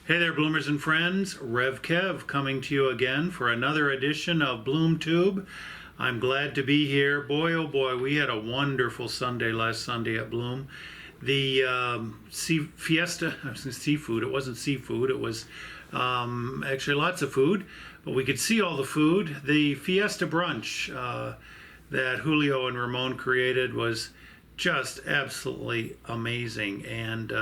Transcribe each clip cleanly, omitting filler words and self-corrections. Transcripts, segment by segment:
Hey there, Bloomers and friends. Rev Kev coming to you again for another edition of Bloom Tube. I'm glad to be here. Boy, oh boy, we had a wonderful Sunday last Sunday at Bloom. The fiesta, I was going to seafood. It wasn't seafood. It was actually lots of food, but we could see all the food. The fiesta brunch that Julio and Ramon created was just absolutely amazing, and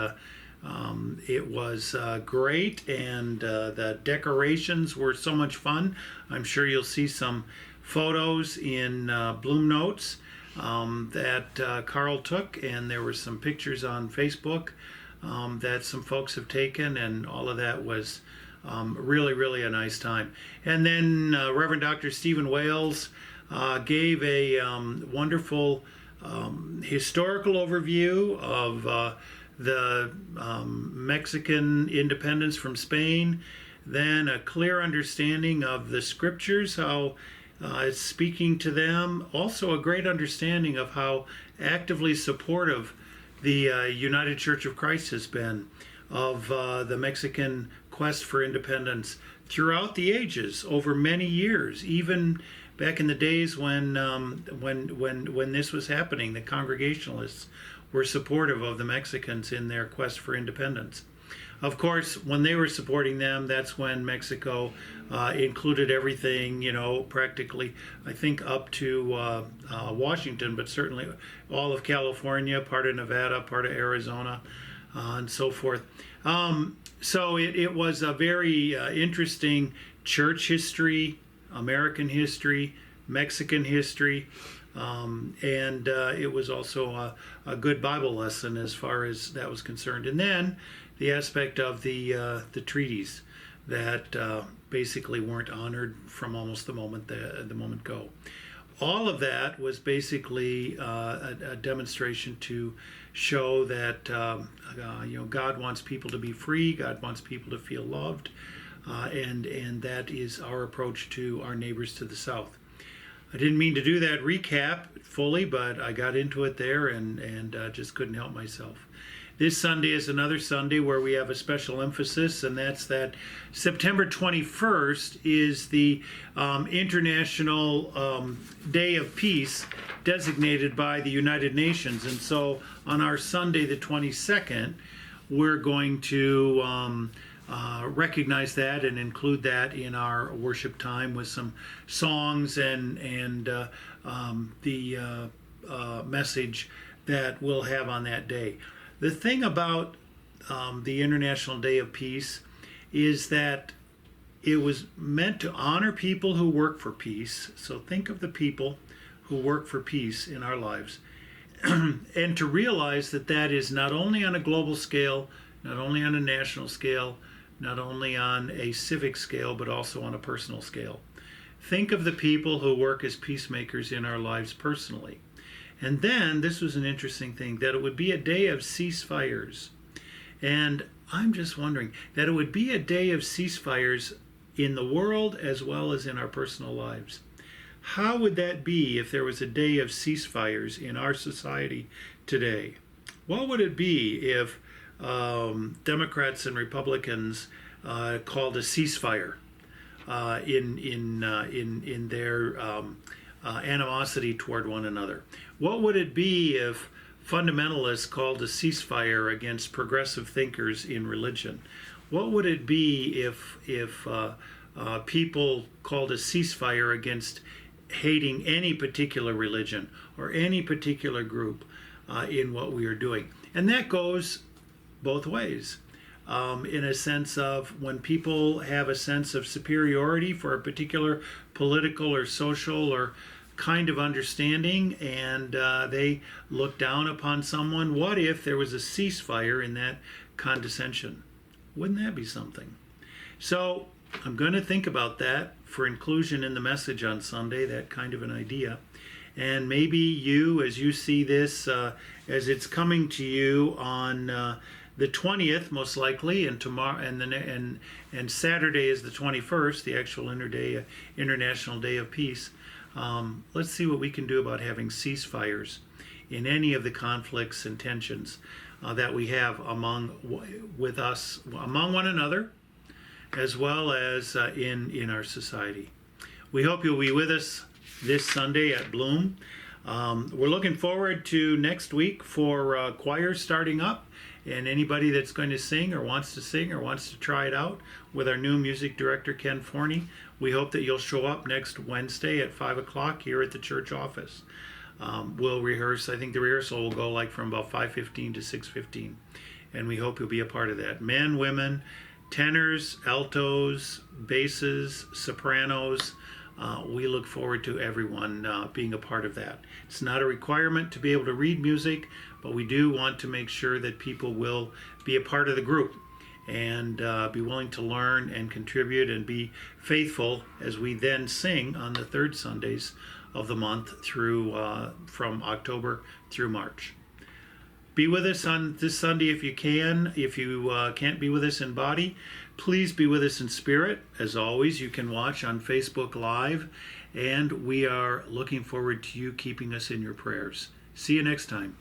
it was great, and the decorations were so much fun. I'm sure you'll see some photos in Bloom Notes that Carl took, and there were some pictures on Facebook that some folks have taken, and all of that was really a nice time. And then Reverend Dr. Stephen Wales gave a wonderful historical overview of the Mexican independence from Spain, then a clear understanding of the scriptures, how it's speaking to them, also a great understanding of how actively supportive the United Church of Christ has been of the Mexican quest for independence throughout the ages, over many years, even back in the days when this was happening. The Congregationalists were supportive of the Mexicans in their quest for independence. Of course, when they were supporting them, that's when Mexico included everything, practically, I think, up to Washington, but certainly all of California, part of Nevada, part of Arizona, and so forth. So it was a very interesting church history, American history, Mexican history, and it was also a good Bible lesson as far as that was concerned. And then the aspect of the treaties that basically weren't honored from almost the moment go. All of that was basically a demonstration to show that God wants people to be free, God wants people to feel loved, and that is our approach to our neighbors to the south. I didn't mean to do that recap fully, but I got into it there and just couldn't help myself. This Sunday is another Sunday where we have a special emphasis, and that's that September 21st is the International Day of Peace designated by the United Nations. And so on our Sunday, the 22nd, we're going to recognize that and include that in our worship time with some songs and the message that we'll have on that day. The thing about the International Day of Peace is that it was meant to honor people who work for peace. So think of the people who work for peace in our lives, and to realize that that is not only on a global scale, not only on a national scale, not only on a civic scale, but also on a personal scale. Think of the people who work as peacemakers in our lives personally. And then, this was an interesting thing, that it would be a day of ceasefires. And I'm just wondering, that it would be a day of ceasefires in the world as well as in our personal lives. How would that be if there was a day of ceasefires in our society today? What would it be if Democrats and Republicans called a ceasefire in their animosity toward one another? What would it be if fundamentalists called a ceasefire against progressive thinkers in religion? What would it be if people called a ceasefire against hating any particular religion or any particular group in what we are doing? And that goes both ways. In a sense of when people have a sense of superiority for a particular political or social or kind of understanding, and they look down upon someone, what if there was a ceasefire in that condescension? Wouldn't that be something? So I'm going to think about that for inclusion in the message on Sunday, that kind of an idea. And maybe you, as you see this, as it's coming to you on the 20th, most likely, and tomorrow, and Saturday is the 21st, the actual International Day of Peace. Let's see what we can do about having ceasefires in any of the conflicts and tensions that we have with us, among one another, as well as in our society. We hope you'll be with us this Sunday at Bloom. We're looking forward to next week for choir starting up, and anybody that's going to sing or wants to try it out with our new music director, Ken Forney. We hope that you'll show up next Wednesday at 5 o'clock here at the church office. We'll rehearse. I think the rehearsal will go like from about 5:15 to 6:15, and we hope you'll be a part of that. Men, women, tenors, altos, basses, sopranos. We look forward to everyone being a part of that. It's not a requirement to be able to read music, but we do want to make sure that people will be a part of the group and be willing to learn and contribute and be faithful as we then sing on the third Sundays of the month through from October through March. Be with us on this Sunday if you can. If you can't be with us in body, please be with us in spirit. As always, you can watch on Facebook Live, and we are looking forward to you keeping us in your prayers. See you next time.